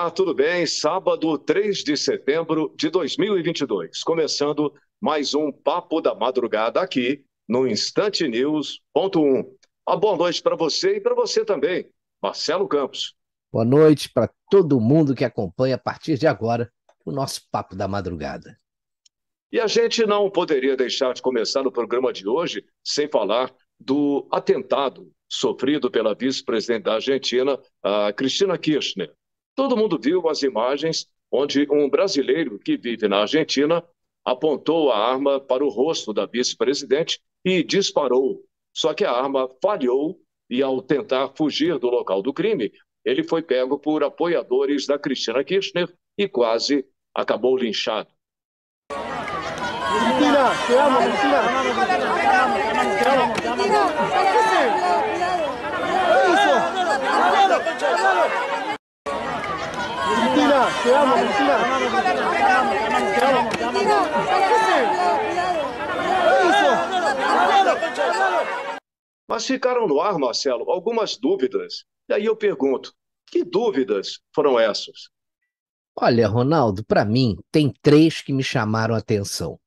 Olá, tudo bem? Sábado, 3 de setembro de 2022. Começando mais um Papo da Madrugada aqui no instantenews.1. Uma boa noite para você e para você também, Marcelo Campos. Boa noite para todo mundo que acompanha a partir de agora o nosso Papo da Madrugada. E a gente não poderia deixar de começar o programa de hoje sem falar do atentado sofrido pela vice-presidente da Argentina, a Cristina Kirchner. Todo mundo viu as imagens onde um brasileiro que vive na Argentina apontou a arma para o rosto da vice-presidente e disparou. Só que a arma falhou e, ao tentar fugir do local do crime, ele foi pego por apoiadores da Cristina Kirchner e quase acabou linchado. Cristina, te amo, Cristina. Te amo. ¿Qué hizo? Cristina, te amo, Cristina. Te amo. ¿Qué hizo? Mas ficaram no ar, Marcelo, algumas dúvidas. E aí eu pergunto, que dúvidas foram essas? Olha, Ronaldo, para mim, tem três que me chamaram a atenção.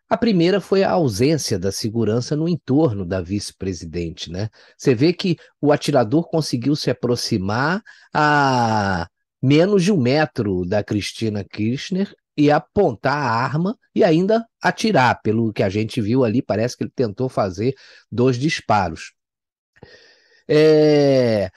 A primeira foi a ausência da segurança no entorno da vice-presidente, né? Você vê que o atirador conseguiu se aproximar a menos de 1 metro da Cristina Kirchner e apontar a arma e ainda atirar. Pelo que a gente viu ali, parece que ele tentou fazer 2 disparos.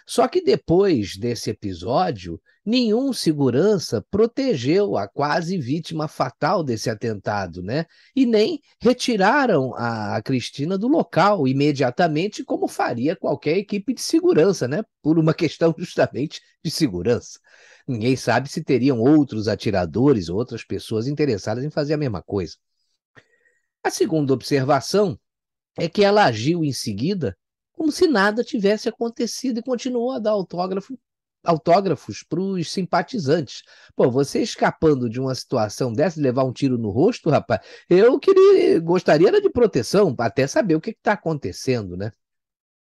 Só que depois desse episódio, nenhum segurança protegeu a quase vítima fatal desse atentado, né? E nem retiraram a Cristina do local imediatamente, como faria qualquer equipe de segurança, né? Por uma questão justamente de segurança. Ninguém sabe se teriam outros atiradores ou outras pessoas interessadas em fazer a mesma coisa. A segunda observação é que ela agiu em seguida como se nada tivesse acontecido e continuou a dar autógrafos para os simpatizantes. Pô, você escapando de uma situação dessa, levar um tiro no rosto, rapaz, gostaria de proteção, até saber o que está acontecendo, né?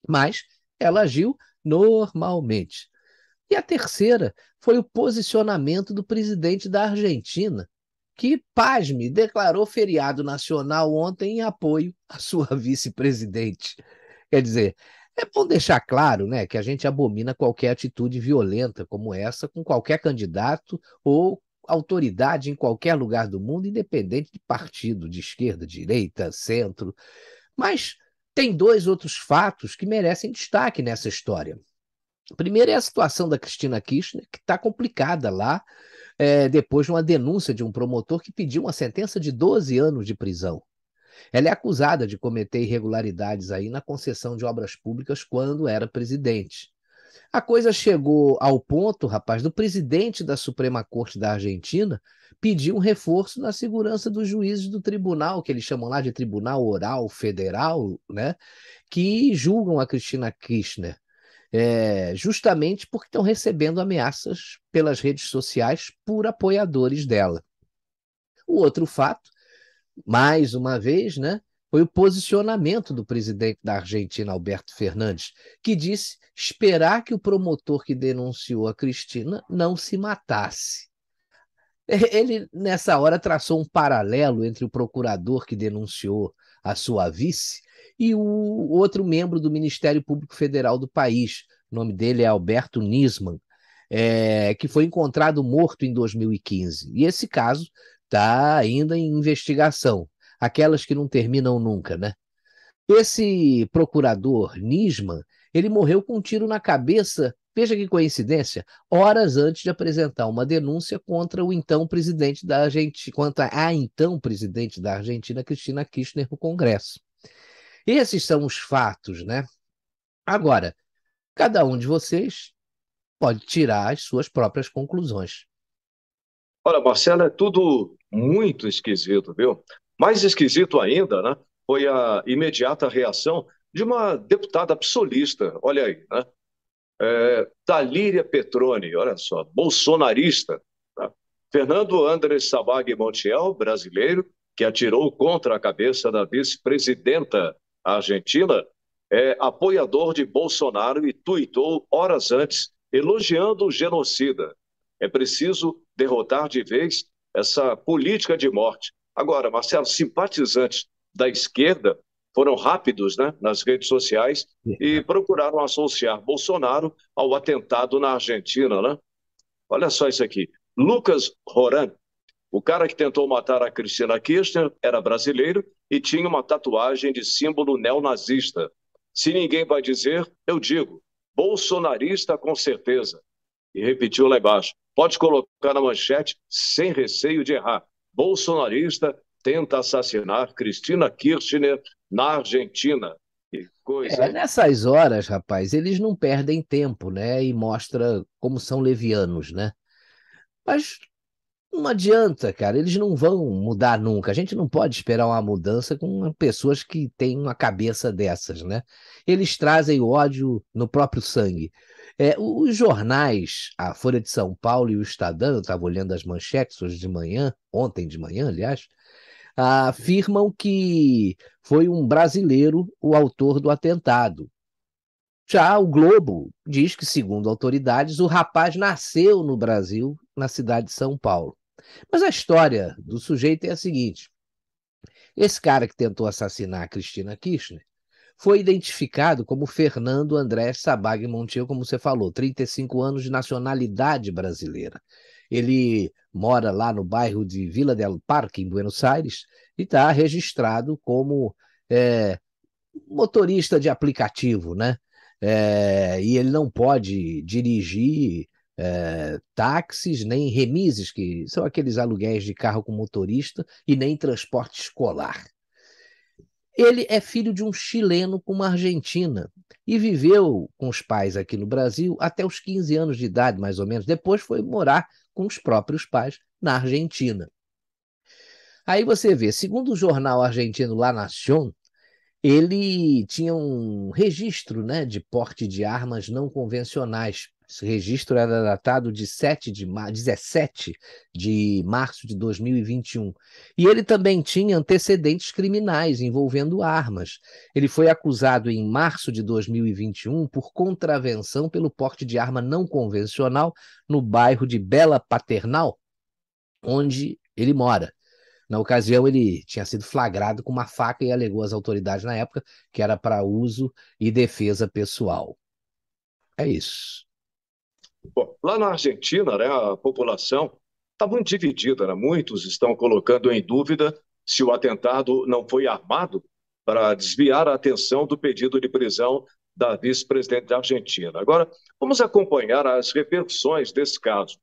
Mas ela agiu normalmente. E a terceira foi o posicionamento do presidente da Argentina, que, pasme, declarou feriado nacional ontem em apoio à sua vice-presidente. Quer dizer, é bom deixar claro, né, que a gente abomina qualquer atitude violenta como essa com qualquer candidato ou autoridade em qualquer lugar do mundo, independente de partido, de esquerda, direita, centro. Mas tem 2 outros fatos que merecem destaque nessa história. O primeiro é a situação da Cristina Kirchner, que está complicada lá, depois de uma denúncia de um promotor que pediu uma sentença de 12 anos de prisão. Ela é acusada de cometer irregularidades aí na concessão de obras públicas quando era presidente. A coisa chegou ao ponto, rapaz, do presidente da Suprema Corte da Argentina pedir um reforço na segurança dos juízes do tribunal, que eles chamam lá de Tribunal Oral Federal, né, que julgam a Cristina Kirchner, justamente porque estão recebendo ameaças pelas redes sociais por apoiadores dela. O outro fato, mais uma vez, né, foi o posicionamento do presidente da Argentina, Alberto Fernandes, que disse esperar que o promotor que denunciou a Cristina não se matasse. Ele, nessa hora, traçou um paralelo entre o procurador que denunciou a sua vice e o outro membro do Ministério Público Federal do país. O nome dele é Alberto Nisman, que foi encontrado morto em 2015. E esse caso está ainda em investigação. Aquelas que não terminam nunca, né? Esse procurador, Nisman, ele morreu com um tiro na cabeça, veja que coincidência, horas antes de apresentar uma denúncia contra o então presidente da Argentina, contra a então presidente da Argentina, Cristina Kirchner, no Congresso. Esses são os fatos, né? Agora, cada um de vocês pode tirar as suas próprias conclusões. Olha, Marcelo, é tudo muito esquisito, viu? Mais esquisito ainda, né? Foi a imediata reação de uma deputada psolista, olha aí, né? Talíria Petroni, olha só, bolsonarista. Tá? Fernando Andrés Sabag Montiel, brasileiro, que atirou contra a cabeça da vice-presidenta argentina, é apoiador de Bolsonaro e tuitou horas antes elogiando o genocida. É preciso derrotar de vez essa política de morte. Agora, Marcelo, simpatizantes da esquerda foram rápidos, né, nas redes sociais e procuraram associar Bolsonaro ao atentado na Argentina, né? Olha só isso aqui. Lucas Roran, o cara que tentou matar a Cristina Kirchner, era brasileiro e tinha uma tatuagem de símbolo neonazista. Se ninguém vai dizer, eu digo. Bolsonarista com certeza. E repetiu lá embaixo. Pode colocar na manchete sem receio de errar. Bolsonarista tenta assassinar Cristina Kirchner na Argentina. Que coisa, hein? Nessas horas, rapaz, eles não perdem tempo, né? E mostra como são levianos, né? Mas não adianta, cara, eles não vão mudar nunca. A gente não pode esperar uma mudança com pessoas que têm uma cabeça dessas, né? Eles trazem o ódio no próprio sangue. Os jornais, a Folha de São Paulo e o Estadão, eu estava olhando as manchetes hoje de manhã, ontem de manhã, aliás, afirmam que foi um brasileiro o autor do atentado. Já o Globo diz que, segundo autoridades, o rapaz nasceu no Brasil, na cidade de São Paulo. Mas a história do sujeito é a seguinte: esse cara que tentou assassinar a Cristina Kirchner foi identificado como Fernando André Sabag Montiel, como você falou, 35 anos de nacionalidade brasileira. Ele mora lá no bairro de Vila del Parque, em Buenos Aires, e está registrado como motorista de aplicativo, né? E ele não pode dirigir táxis, nem remises, que são aqueles aluguéis de carro com motorista, e nem transporte escolar. Ele é filho de um chileno com uma argentina e viveu com os pais aqui no Brasil até os 15 anos de idade, mais ou menos. Depois foi morar com os próprios pais na Argentina. Aí você vê, segundo o jornal argentino La Nación, ele tinha um registro, né, de porte de armas não convencionais. Esse registro era datado de 17 de março de 2021. E ele também tinha antecedentes criminais envolvendo armas. Ele foi acusado em março de 2021 por contravenção pelo porte de arma não convencional no bairro de Bela Paternal, onde ele mora. Na ocasião, ele tinha sido flagrado com uma faca e alegou às autoridades na época que era para uso e defesa pessoal. É isso. Bom, lá na Argentina, né, a população está muito dividida, né? Muitos estão colocando em dúvida se o atentado não foi armado para desviar a atenção do pedido de prisão da vice-presidente da Argentina. Agora, vamos acompanhar as repercussões desse caso.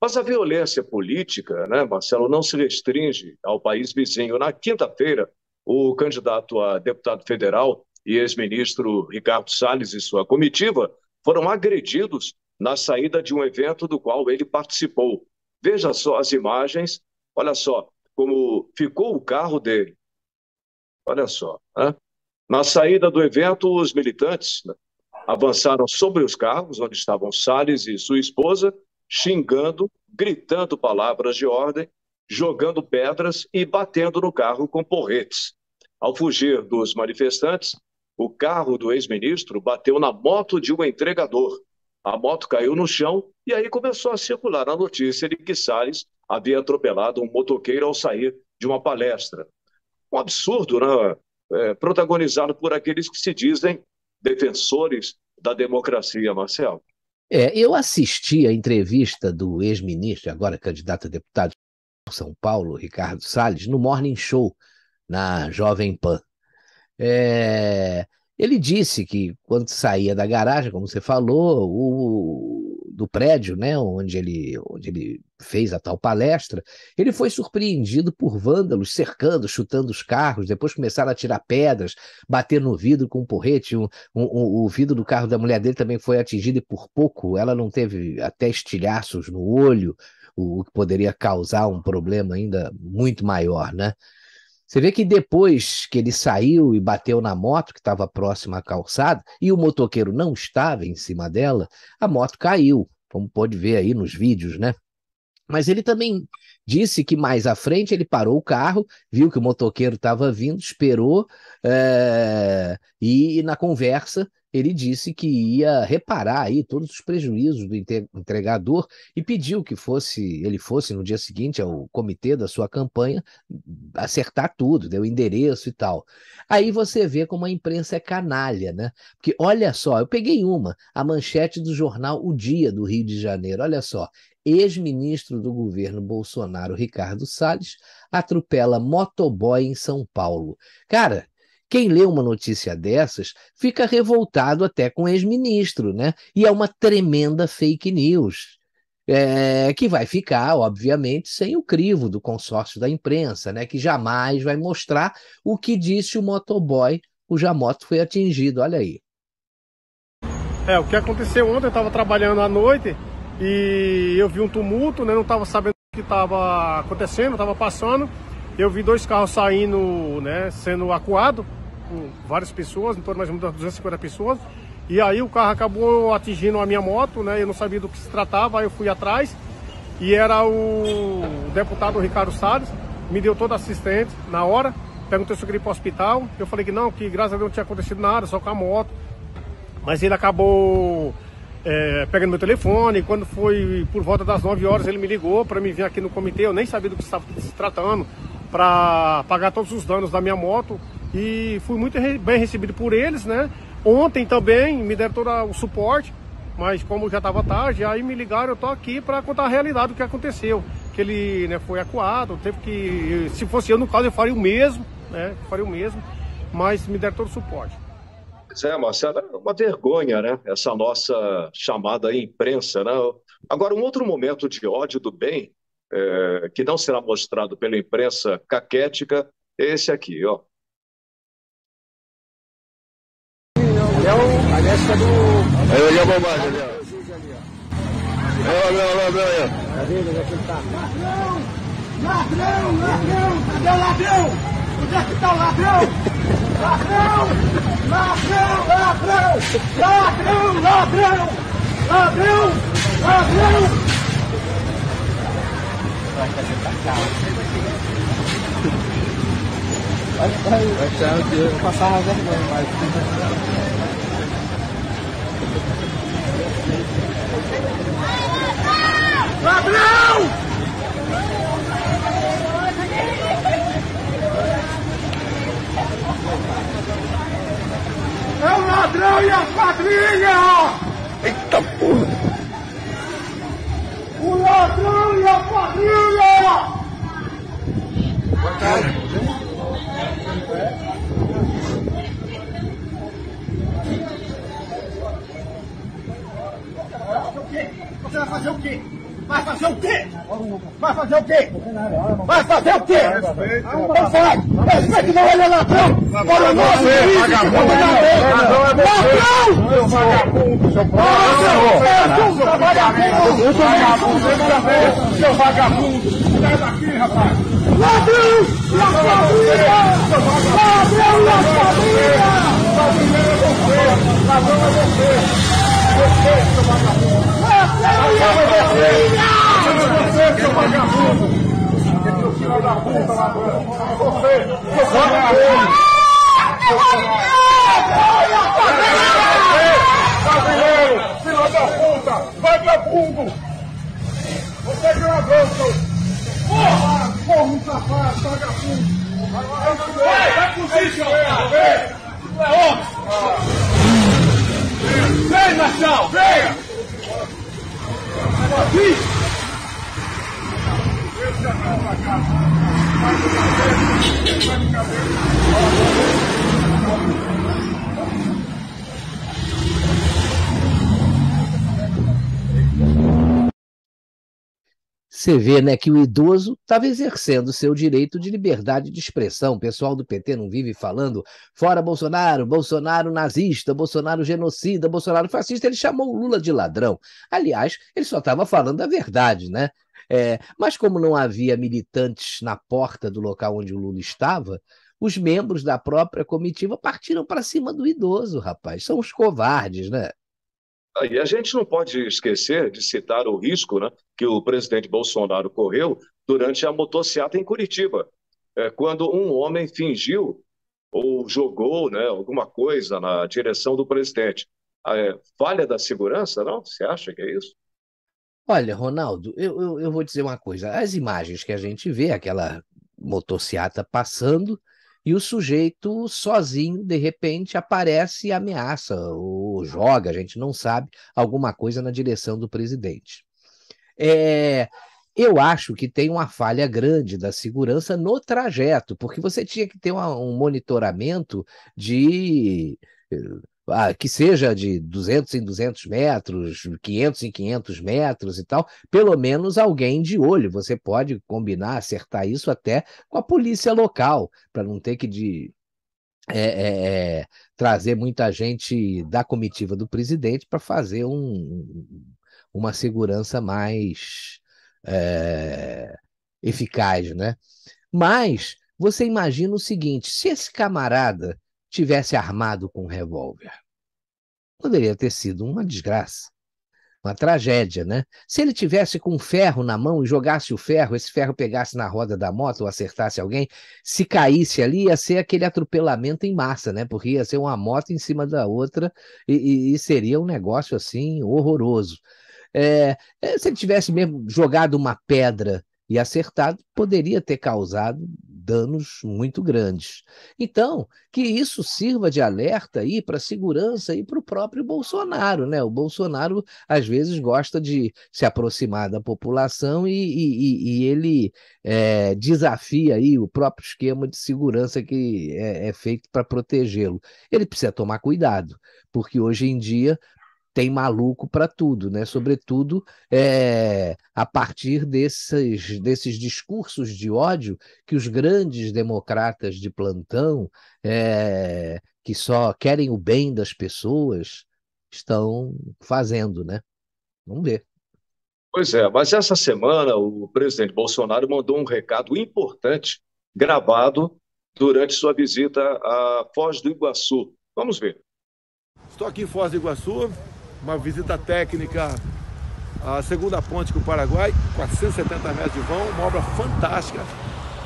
Mas a violência política, né, Marcelo, não se restringe ao país vizinho. Na quinta-feira, o candidato a deputado federal e ex-ministro Ricardo Salles e sua comitiva foram agredidos na saída de um evento do qual ele participou. Veja só as imagens, olha só como ficou o carro dele. Olha só, né? Na saída do evento, os militantes, né, avançaram sobre os carros onde estavam Salles e sua esposa, xingando, gritando palavras de ordem, jogando pedras e batendo no carro com porretes. Ao fugir dos manifestantes, o carro do ex-ministro bateu na moto de um entregador. A moto caiu no chão e aí começou a circular a notícia de que Salles havia atropelado um motoqueiro ao sair de uma palestra. Um absurdo, né? Protagonizado por aqueles que se dizem defensores da democracia, Marcelo. Eu assisti a entrevista do ex-ministro, agora candidato a deputado de São Paulo, Ricardo Salles, no Morning Show, na Jovem Pan. Ele disse que quando saía da garagem, como você falou, do prédio, né, onde ele fez a tal palestra, ele foi surpreendido por vândalos cercando, chutando os carros, depois começaram a tirar pedras, bater no vidro com um porrete, o vidro do carro da mulher dele também foi atingido e por pouco ela não teve até estilhaços no olho, o que poderia causar um problema ainda muito maior, né? Você vê que depois que ele saiu e bateu na moto, que estava próxima à calçada, e o motoqueiro não estava em cima dela, a moto caiu, como pode ver aí nos vídeos, né? Mas ele também disse que mais à frente ele parou o carro, viu que o motoqueiro estava vindo, esperou, e na conversa ele disse que ia reparar aí todos os prejuízos do entregador e pediu que ele fosse no dia seguinte ao comitê da sua campanha acertar tudo, deu o endereço e tal. Aí você vê como a imprensa é canalha, né? Porque olha só, eu peguei a manchete do jornal O Dia do Rio de Janeiro, olha só. Ex-ministro do governo Bolsonaro, Ricardo Salles, atropela motoboy em São Paulo. Cara, quem lê uma notícia dessas fica revoltado até com o ex-ministro, né? E é uma tremenda fake news, que vai ficar, obviamente, sem o crivo do consórcio da imprensa, né? Que jamais vai mostrar o que disse o motoboy cuja moto foi atingida. Olha aí. O que aconteceu ontem, eu estava trabalhando à noite e eu vi um tumulto, né? Não estava sabendo o que estava acontecendo, estava passando. Eu vi 2 carros saindo, né? Sendo acuados com várias pessoas, em torno mais ou menos 250 pessoas. E aí o carro acabou atingindo a minha moto, né? Eu não sabia do que se tratava, aí eu fui atrás e era o deputado Ricardo Salles, me deu toda a assistente na hora, perguntou se eu queria ir para o hospital. Eu falei que não, que graças a Deus não tinha acontecido nada, só com a moto. Mas ele acabou pegando meu telefone. Quando foi por volta das 9 horas, ele me ligou para me vir aqui no comitê. Eu nem sabia do que estava se tratando, para pagar todos os danos da minha moto. E fui muito bem recebido por eles, né? Ontem também me deram todo o suporte, mas como já estava tarde, aí me ligaram, eu tô aqui para contar a realidade do que aconteceu. Que ele, né, foi acuado, teve que... Se fosse eu, no caso, eu faria o mesmo, né? Faria o mesmo, mas me deram todo o suporte. Pois é, Marcelo, é uma vergonha, né? Essa nossa chamada imprensa, né? Agora, um outro momento de ódio do bem, que não será mostrado pela imprensa caquética, é esse aqui, ó. Aliás, é do... Aí, olha a bobagem ali, ó. Olha, Cadê ele? Onde é que ele tá? Ladrão! Ladrão! Cadê o ladrão? Onde é que tá o ladrão? Ladrão! Ladrão! Ladrão! Ladrão! Ladrão! Ladrão! Ladrão! Vai passar uma vergonha, mas... Ladrão! É o ladrão e a quadrilha! eita porra! O ladrão e a quadrilha! Você vai fazer o quê? Vai fazer o quê? Vai fazer o quê? Vai fazer o quê? Não faz! Respeite, não, ele é ladrão! Para o nosso juiz! Ladrão! Seu vagabundo! Seu vagabundo! Seu vagabundo! Sai daqui, rapaz! Ladrão! Ladrão e a família! Ladrão é você! Ladrão é você! Você, seu vagabundo! Ladrão e a família! Você, seu vagabundo! Filho da puta, ladrão! Você, seu vagabundo! Brasileiro! Filho da puta! Vagabundo! Você é ladrão, seu... Porra! Porra, um safado, vagabundo! Vai fugir, seu merda! Vem! Tu é homem! Vem, Marcial! Venha! Aqui! Você vê, né, que o idoso estava exercendo seu direito de liberdade de expressão. O pessoal do PT não vive falando fora Bolsonaro, Bolsonaro nazista, Bolsonaro genocida, Bolsonaro fascista. Ele chamou o Lula de ladrão. Aliás, ele só estava falando a verdade, né? Mas como não havia militantes na porta do local onde o Lula estava, os membros da própria comitiva partiram para cima do idoso, rapaz. São os covardes, né? E a gente não pode esquecer de citar o risco, né, que o presidente Bolsonaro correu durante a motociata em Curitiba, quando um homem fingiu ou jogou, né, alguma coisa na direção do presidente. Falha da segurança, não? Você acha que é isso? Olha, Ronaldo, eu vou dizer uma coisa. As imagens que a gente vê, aquela motociata passando e o sujeito sozinho, de repente, aparece e ameaça ou joga, a gente não sabe, alguma coisa na direção do presidente. Eu acho que tem uma falha grande da segurança no trajeto, porque você tinha que ter um monitoramento de que seja de 200 em 200 metros, 500 em 500 metros e tal, pelo menos alguém de olho. Você pode combinar, acertar isso até com a polícia local, para não ter que trazer muita gente da comitiva do presidente para fazer uma segurança mais eficaz, né? Mas você imagina o seguinte: se esse camarada tivesse armado com um revólver, poderia ter sido uma desgraça, uma tragédia, né? Se ele tivesse com um ferro na mão e jogasse o ferro, esse ferro pegasse na roda da moto ou acertasse alguém, se caísse ali, ia ser aquele atropelamento em massa, né? Porque ia ser uma moto em cima da outra e seria um negócio assim horroroso. Se ele tivesse mesmo jogado uma pedra e acertado, poderia ter causado danos muito grandes. Então, que isso sirva de alerta aí para a segurança e para o próprio Bolsonaro, né? O Bolsonaro, às vezes, gosta de se aproximar da população e ele desafia aí o próprio esquema de segurança que é feito para protegê-lo. Ele precisa tomar cuidado, porque hoje em dia tem maluco para tudo, né? Sobretudo a partir desses discursos de ódio que os grandes democratas de plantão, que só querem o bem das pessoas, estão fazendo, né? Vamos ver. Pois é, mas essa semana o presidente Bolsonaro mandou um recado importante, gravado durante sua visita a Foz do Iguaçu. Vamos ver. Estou aqui em Foz do Iguaçu, uma visita técnica à segunda ponte com o Paraguai, 470 metros de vão, uma obra fantástica,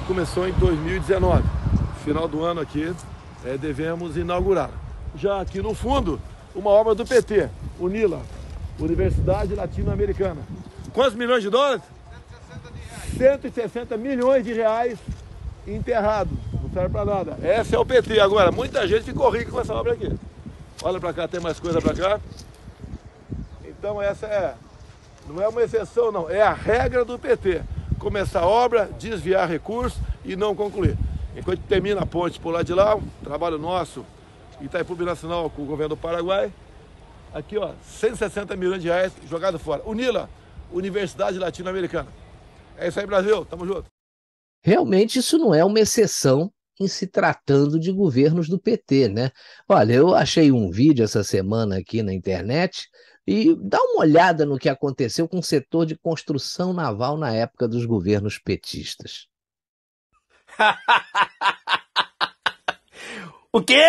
começou em 2019. Final do ano aqui, devemos inaugurar. Já aqui no fundo, uma obra do PT, UNILA, Universidade Latino-Americana. Quantos milhões de dólares? 160 milhões de reais enterrados, não serve para nada. Esse é o PT. Agora, muita gente ficou rica com essa obra aqui. Olha para cá, tem mais coisa para cá. Então essa não é uma exceção, não. É a regra do PT. Começar a obra, desviar recursos e não concluir. Enquanto termina a ponte por lá de lá, um trabalho nosso, Itaipu Binacional com o governo do Paraguai. Aqui, ó, 160 milhões de reais jogado fora. UNILA, Universidade Latino-Americana. É isso aí, Brasil. Tamo junto. Realmente isso não é uma exceção em se tratando de governos do PT, né? Olha, eu achei um vídeo essa semana aqui na internet e dá uma olhada no que aconteceu com o setor de construção naval na época dos governos petistas. O quê?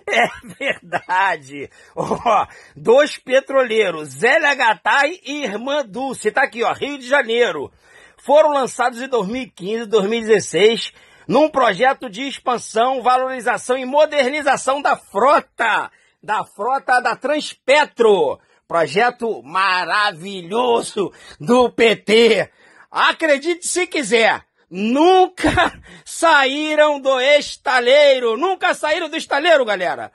É verdade. Dois petroleiros, Zélia Gattai e Irmã Dulce, tá aqui, ó, Rio de Janeiro, foram lançados em 2015 e 2016 num projeto de expansão, valorização e modernização da frota da Transpetro. Projeto maravilhoso do PT. Acredite se quiser, nunca saíram do estaleiro. Nunca saíram do estaleiro, galera.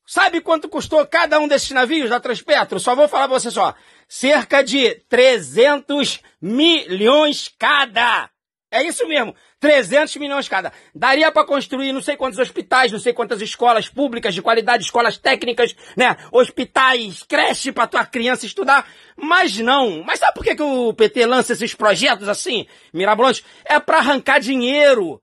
Sabe quanto custou cada um desses navios da Transpetro? Só vou falar pra você só. Cerca de 300 milhões cada. É isso mesmo, 300 milhões cada. Daria para construir não sei quantos hospitais, não sei quantas escolas públicas de qualidade, escolas técnicas, né? Hospitais, creche para tua criança estudar. Mas não. Mas sabe por que o PT lança esses projetos assim, mirabolantes? É para arrancar dinheiro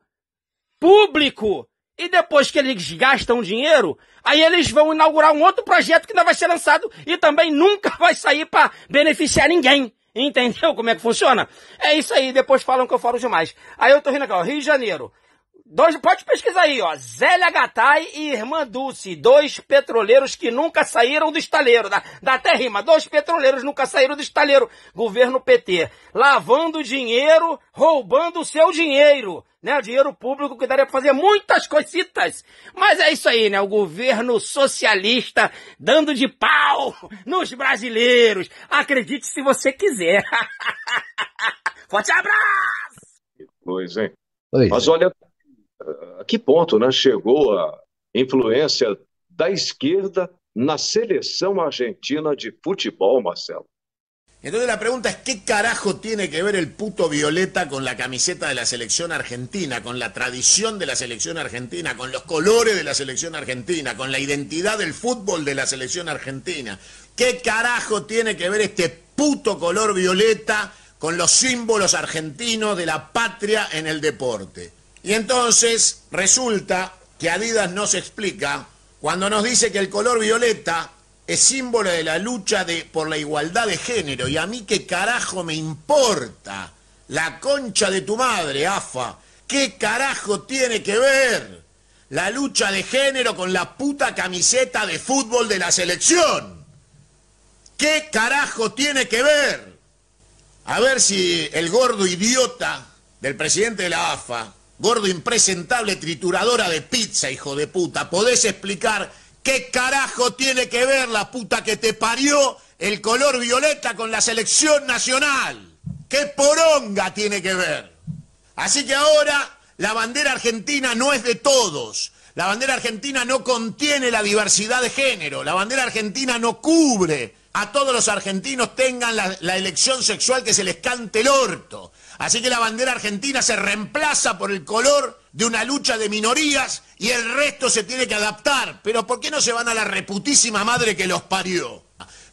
público. E depois que eles gastam dinheiro, aí eles vão inaugurar um outro projeto que ainda vai ser lançado e também nunca vai sair para beneficiar ninguém. Entendeu como é que funciona? É isso aí, depois falam que eu falo demais. Aí eu tô rindo aqui, ó, Rio de Janeiro. Pode pesquisar aí, ó. Zélia Gattai e Irmã Dulce, 2 petroleiros que nunca saíram do estaleiro. Dá até rima, 2 petroleiros nunca saíram do estaleiro. Governo PT. Lavando dinheiro, roubando o seu dinheiro. Né? O dinheiro público que daria pra fazer muitas coisitas. Mas é isso aí, né? O governo socialista dando de pau nos brasileiros. Acredite se você quiser. Forte abraço! Pois, hein? Pois Mas é. olha, a que ponto, né, chegou a influência da esquerda na seleção argentina de futebol, Marcelo? Entonces la pregunta es, ¿qué carajo tiene que ver el puto Violeta con la camiseta de la selección argentina, con la tradición de la selección argentina, con los colores de la selección argentina, con la identidad del fútbol de la selección argentina? ¿Qué carajo tiene que ver este puto color violeta con los símbolos argentinos de la patria en el deporte? Y entonces resulta que Adidas nos explica cuando nos dice que el color violeta es símbolo de la lucha por la igualdad de género. Y a mí qué carajo me importa la concha de tu madre, AFA. ¿Qué carajo tiene que ver la lucha de género con la puta camiseta de fútbol de la selección? ¿Qué carajo tiene que ver? A ver si el gordo idiota del presidente de la AFA, gordo impresentable trituradora de pizza, hijo de puta, podés explicar qué carajo tiene que ver la puta que te parió el color violeta con la selección nacional. ¿Qué poronga tiene que ver? Así que ahora la bandera argentina no es de todos. La bandera argentina no contiene la diversidad de género. La bandera argentina no cubre a todos los argentinos tengan la elección sexual que se les cante el orto. Así que la bandera argentina se reemplaza por el color de una lucha de minorías y el resto se tiene que adaptar. Pero ¿por qué no se van a la reputísima madre que los parió?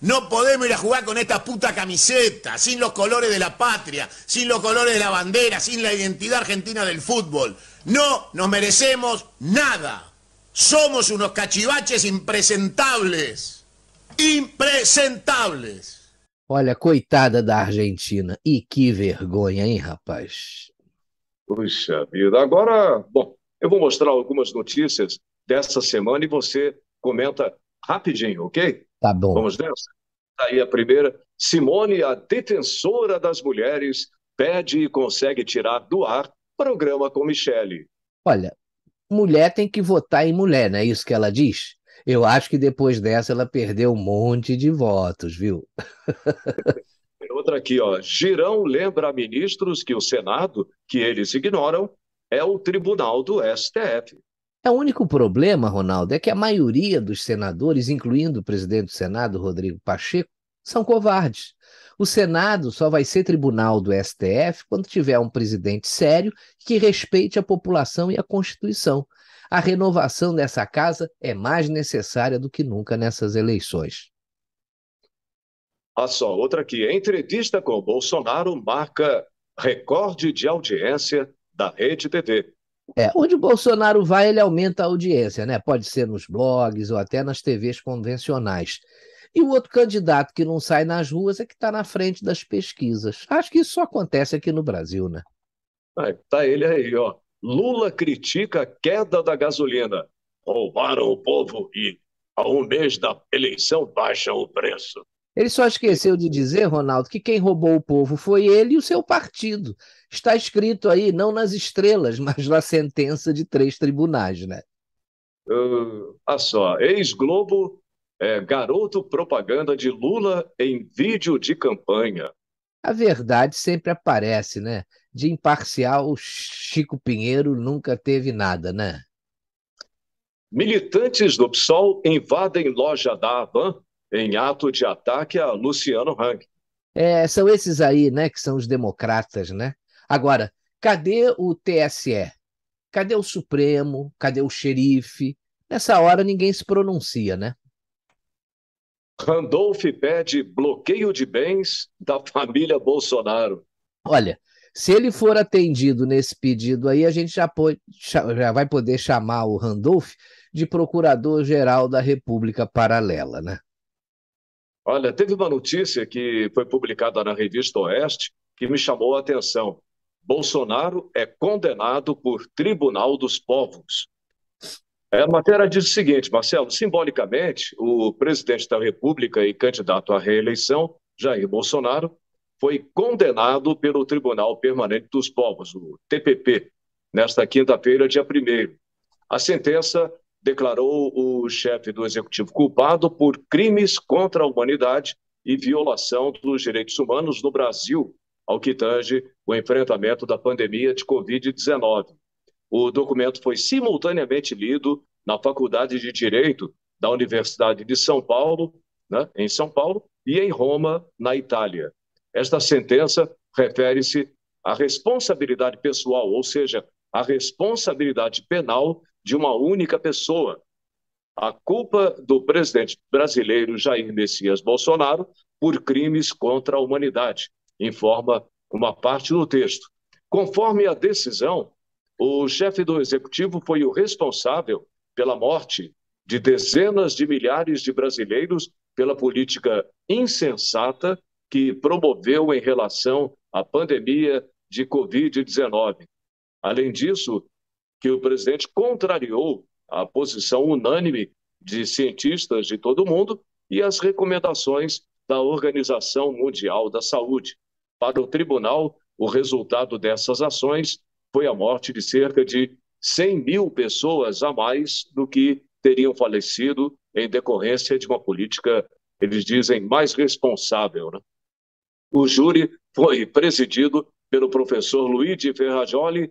No podemos ir a jugar con esta puta camiseta, sin los colores de la patria, sin los colores de la bandera, sin la identidad argentina del fútbol. No nos merecemos nada. Somos unos cachivaches impresentables. Impresentables. Olha, coitada da Argentina. E que vergonha, hein, rapaz? Puxa vida. Agora, bom, eu vou mostrar algumas notícias dessa semana e você comenta rapidinho, ok? Tá bom. Vamos nessa? Tá aí a primeira. Simone, a defensora das mulheres, pede e consegue tirar do ar programa com Michele. Olha, mulher tem que votar em mulher, não é isso que ela diz? Eu acho que depois dessa ela perdeu um monte de votos, viu? Tem outra aqui, ó. Girão lembra a ministros que o Senado, que eles ignoram, é o Tribunal do STF. O único problema, Ronaldo, é que a maioria dos senadores, incluindo o presidente do Senado, Rodrigo Pacheco, são covardes. O Senado só vai ser tribunal do STF quando tiver um presidente sério que respeite a população e a Constituição. A renovação dessa casa é mais necessária do que nunca nessas eleições. Ah, só outra aqui. Entrevista com Bolsonaro marca recorde de audiência da Rede TV. Onde o Bolsonaro vai, ele aumenta a audiência, né? Pode ser nos blogs ou até nas TVs convencionais. E o outro candidato que não sai nas ruas é que está na frente das pesquisas. Acho que isso só acontece aqui no Brasil, né? Tá ele aí, ó. Lula critica a queda da gasolina. Roubaram o povo e, a um mês da eleição, baixam o preço. Ele só esqueceu de dizer, Ronaldo, que quem roubou o povo foi ele e o seu partido. Está escrito aí, não nas estrelas, mas na sentença de 3 tribunais, né? Só, ex-Globo, garoto propaganda de Lula em vídeo de campanha. A verdade sempre aparece, né? De imparcial, o Chico Pinheiro nunca teve nada, né? Militantes do PSOL invadem loja da Havan em ato de ataque a Luciano Hang. São esses aí, né, que são os democratas, né? Agora, cadê o TSE? Cadê o Supremo? Cadê o xerife? Nessa hora ninguém se pronuncia, né? Randolph pede bloqueio de bens da família Bolsonaro. Olha, se ele for atendido nesse pedido aí, a gente já vai poder chamar o Randolph de Procurador-Geral da República Paralela, né? Olha, teve uma notícia que foi publicada na Revista Oeste que me chamou a atenção. Bolsonaro é condenado por Tribunal dos Povos. A matéria diz o seguinte, Marcelo, simbolicamente, o presidente da República e candidato à reeleição, Jair Bolsonaro, foi condenado pelo Tribunal Permanente dos Povos, o TPP, nesta quinta-feira, dia 1º. A sentença declarou o chefe do executivo culpado por crimes contra a humanidade e violação dos direitos humanos no Brasil, ao que tange o enfrentamento da pandemia de Covid-19. O documento foi simultaneamente lido na Faculdade de Direito da Universidade de São Paulo, né, em São Paulo, e em Roma, na Itália. Esta sentença refere-se à responsabilidade pessoal, ou seja, à responsabilidade penal de uma única pessoa. A culpa do presidente brasileiro Jair Messias Bolsonaro por crimes contra a humanidade, informa uma parte do texto. Conforme a decisão, o chefe do executivo foi o responsável pela morte de dezenas de milhares de brasileiros pela política insensata que promoveu em relação à pandemia de Covid-19. Além disso, que o presidente contrariou a posição unânime de cientistas de todo o mundo e as recomendações da Organização Mundial da Saúde. Para o tribunal, o resultado dessas ações foi a morte de cerca de 100 mil pessoas a mais do que teriam falecido em decorrência de uma política, eles dizem, mais responsável, né? O júri foi presidido pelo professor Luigi Ferrajoli,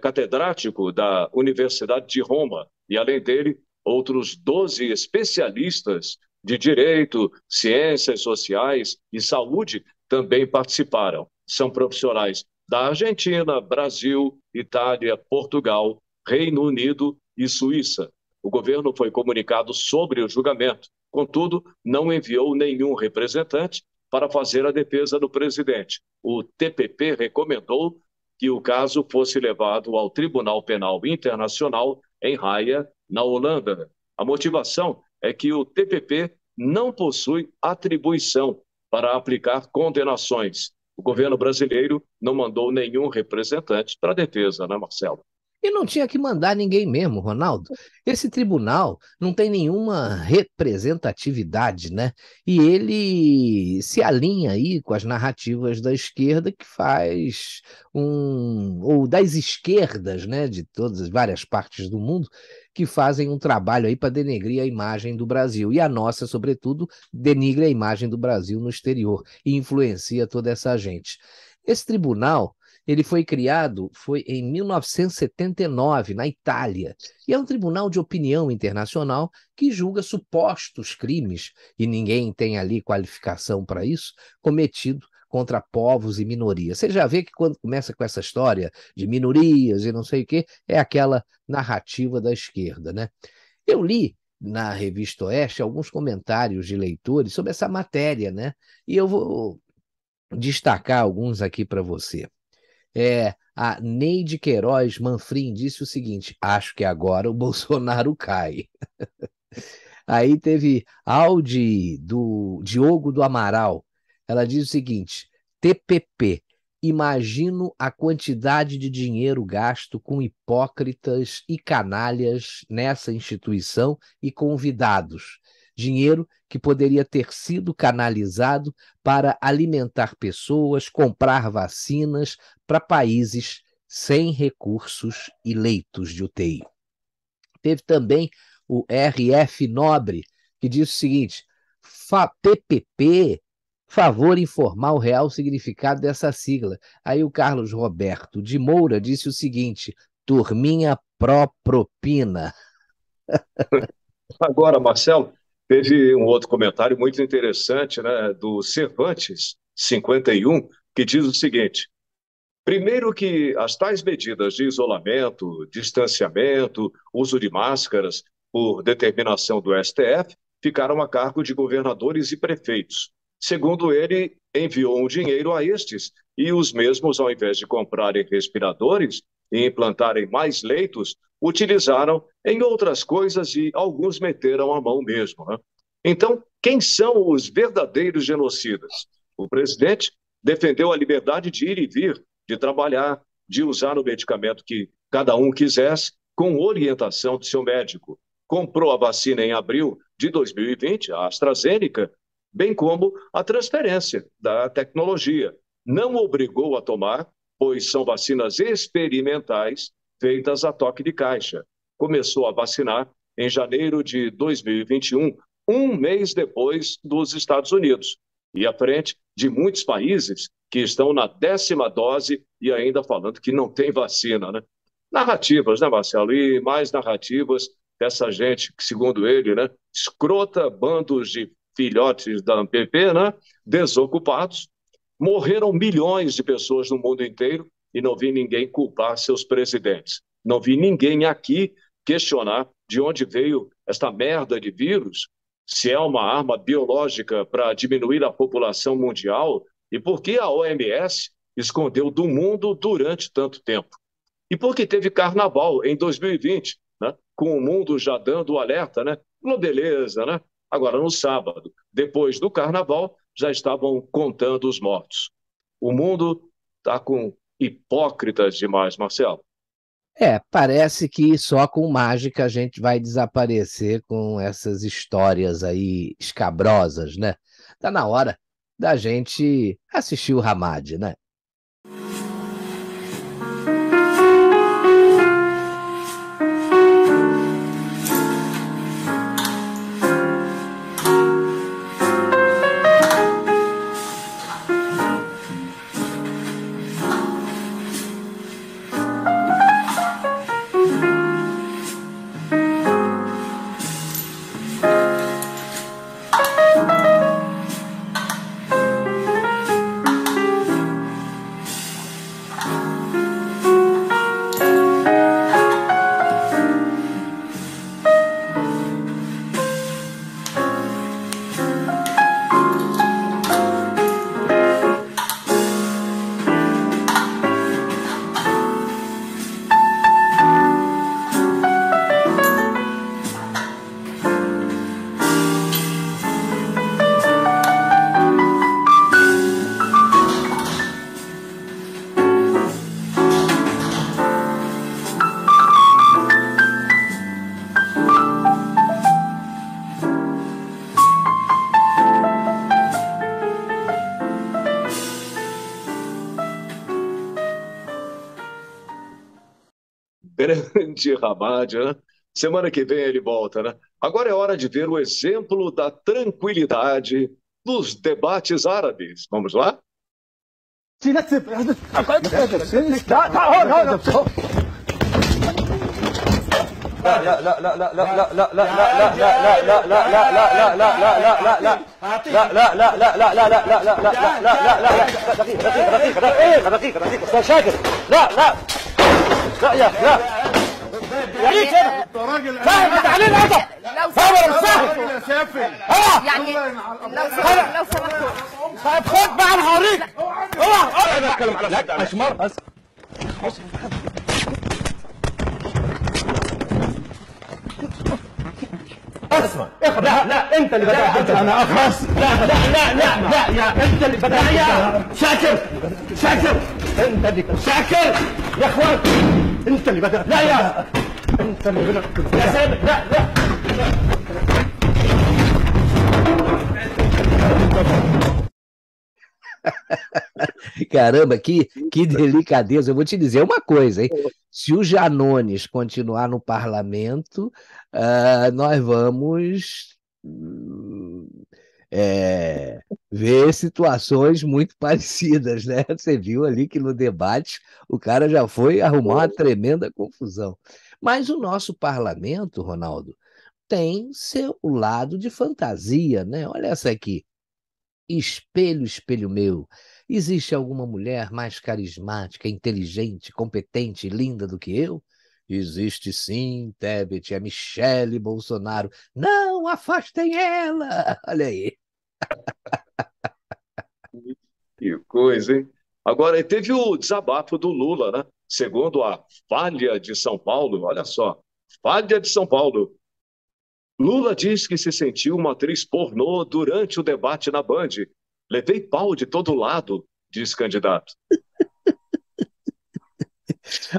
catedrático da Universidade de Roma, e, além dele, outros 12 especialistas de direito, ciências sociais e saúde também participaram. São profissionais da Argentina, Brasil, Itália, Portugal, Reino Unido e Suíça. O governo foi comunicado sobre o julgamento, contudo, não enviou nenhum representante para fazer a defesa do presidente. O TPP recomendou que o caso fosse levado ao Tribunal Penal Internacional em Haia, na Holanda. A motivação é que o TPP não possui atribuição para aplicar condenações. O governo brasileiro não mandou nenhum representante para a defesa, né, Marcelo? E não tinha que mandar ninguém mesmo, Ronaldo. Esse tribunal não tem nenhuma representatividade, né? E ele se alinha aí com as narrativas da esquerda que faz ou das esquerdas, né, de todas as várias partes do mundo, que fazem um trabalho aí para denegrir a imagem do Brasil. E a nossa, sobretudo, denigre a imagem do Brasil no exterior e influencia toda essa gente. Esse tribunal, ele foi criado em 1979, na Itália, e é um tribunal de opinião internacional que julga supostos crimes, e ninguém tem ali qualificação para isso, cometido contra povos e minorias. Você já vê que quando começa com essa história de minorias e não sei o quê, é aquela narrativa da esquerda, né? Eu li na Revista Oeste alguns comentários de leitores sobre essa matéria, né? E eu vou destacar alguns aqui para você. A Neide Queiroz Manfrim disse o seguinte: acho que agora o Bolsonaro cai. Aí teve Audi do Diogo do Amaral. Ela diz o seguinte: TPP, imagino a quantidade de dinheiro gasto com hipócritas e canalhas nessa instituição e convidados. Dinheiro que poderia ter sido canalizado para alimentar pessoas, comprar vacinas para países sem recursos e leitos de UTI. Teve também o RF Nobre, que diz o seguinte: PPP, favor informar o real significado dessa sigla. Aí o Carlos Roberto de Moura disse o seguinte: turminha pró-propina. Agora, Marcelo, teve um outro comentário muito interessante, né, do Cervantes 51, que diz o seguinte: primeiro que as tais medidas de isolamento, distanciamento, uso de máscaras, por determinação do STF, ficaram a cargo de governadores e prefeitos. Segundo ele, enviou um dinheiro a estes e os mesmos, ao invés de comprarem respiradores e implantarem mais leitos, utilizaram em outras coisas e alguns meteram a mão mesmo, né? Então, quem são os verdadeiros genocidas? O presidente defendeu a liberdade de ir e vir de trabalhar, de usar o medicamento que cada um quisesse, com orientação do seu médico. Comprou a vacina em abril de 2020, a AstraZeneca, bem como a transferência da tecnologia. Não obrigou a tomar, pois são vacinas experimentais feitas a toque de caixa. Começou a vacinar em janeiro de 2021, um mês depois dos Estados Unidos, e à frente de muitos países que estão na 10ª dose e ainda falando que não tem vacina, né? Narrativas, né, Marcelo? E mais narrativas dessa gente que, segundo ele, né, escrota bandos de filhotes da ANPP, né, desocupados. Morreram milhões de pessoas no mundo inteiro e não vi ninguém culpar seus presidentes. Não vi ninguém aqui questionar de onde veio esta merda de vírus, se é uma arma biológica para diminuir a população mundial e por que a OMS escondeu do mundo durante tanto tempo. E por que teve carnaval em 2020, né? Com o mundo já dando o alerta, né? Uma beleza, né? Agora, no sábado, depois do carnaval, já estavam contando os mortos. O mundo está com hipócritas demais, Marcelo. Parece que só com mágica a gente vai desaparecer com essas histórias aí escabrosas, né? Tá na hora da gente assistir o Hammad, né? Grande Hammad, né? Semana que vem ele volta, né? Agora é hora de ver o exemplo da tranquilidade dos debates árabes. Vamos lá? اسمع لا انت اللي بدأت انا اخلص لا يا انت اللي بدأت يا شاكر انت اللي شاكر يا اخوان انت اللي بدأت لا يا انت اللي بدأت يا سامي لا Caramba, que delicadeza. Eu vou te dizer uma coisa, hein? Se o Janones continuar no parlamento, nós vamos ver situações muito parecidas, né? Você viu ali que no debate o cara já foi arrumar uma tremenda confusão. Mas o nosso parlamento, Ronaldo, tem seu lado de fantasia, né? Olha essa aqui. Espelho, espelho meu, existe alguma mulher mais carismática, inteligente, competente e linda do que eu? Existe sim, Tebet, é Michele Bolsonaro. Não, afastem ela! Olha aí. Que coisa, hein? Agora, teve o desabafo do Lula, né? Segundo a Falha de São Paulo, olha só, Falha de São Paulo. Lula diz que se sentiu uma atriz pornô durante o debate na Band. Levei pau de todo lado, diz candidato.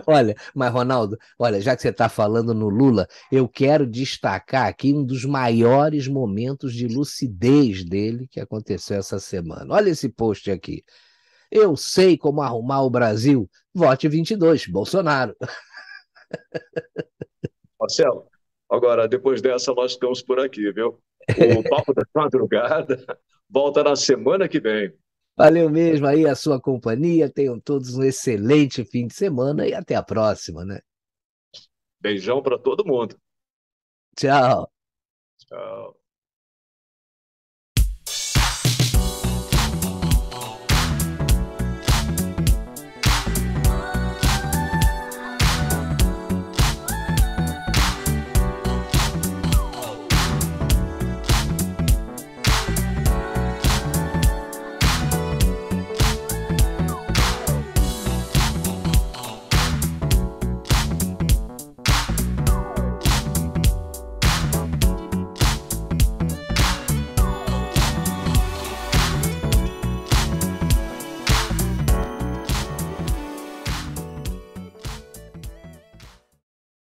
Olha, mas Ronaldo, olha, já que você está falando no Lula, eu quero destacar aqui um dos maiores momentos de lucidez dele que aconteceu essa semana. Olha esse post aqui. Eu sei como arrumar o Brasil. Vote 22, Bolsonaro. Marcelo, agora, depois dessa, nós ficamos por aqui, viu? O Papo da Madrugada volta na semana que vem. Valeu mesmo aí a sua companhia. Tenham todos um excelente fim de semana e até a próxima, né? Beijão para todo mundo. Tchau. Tchau.